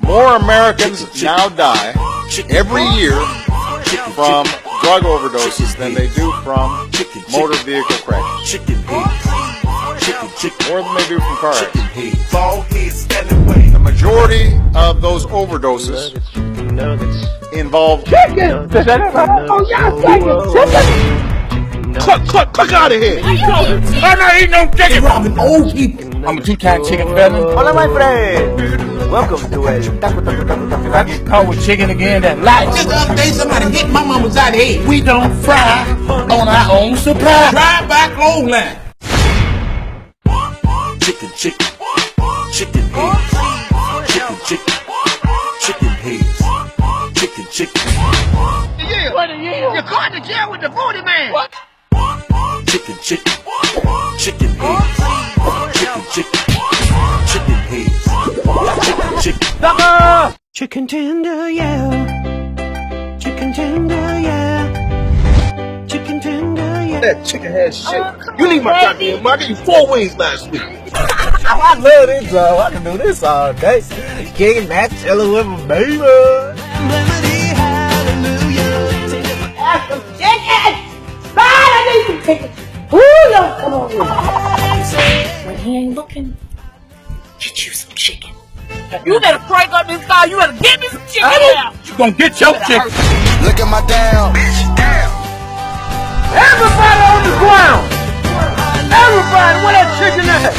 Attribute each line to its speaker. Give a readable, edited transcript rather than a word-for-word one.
Speaker 1: More Americans now die every year from drug overdoses than they do from motor vehicle crashes. More than they do from car accidents. The majority of those overdoses involve chicken.
Speaker 2: Oh, y'all chicken.
Speaker 1: Cluck out of here.
Speaker 2: I'm not eating no chicken. Robbing old people. I'm a two-time chicken felon.
Speaker 3: Hola, my friend. Welcome to it.
Speaker 2: If I get caught with chicken again, that life.
Speaker 4: Just the other day, somebody hit my mama's out of head. We don't fry on our own supply. Drive by clothesline.
Speaker 5: Chicken heads. Chicken heads.
Speaker 2: Yeah. What a year. You're going to jail with the booty man. What?
Speaker 5: Chicken heads. Chicken heads.
Speaker 6: Chicken tender, yeah. Chicken tender, yeah. Chicken tender, yeah.
Speaker 7: That chicken head shit. You need my goddamn money. I gave you 4 wings last week.
Speaker 3: I love this song. I can do this all day. King Matt chilling with my baby. That's some chicken. God, I need some chicken. Ooh, no, come on.
Speaker 8: When he ain't looking, get you some chicken.
Speaker 9: You better crank up this car. You better get me some chicken now.
Speaker 2: You gonna get your chicken.
Speaker 5: Look at my down.
Speaker 2: Everybody on the ground. Everybody, where that chicken at?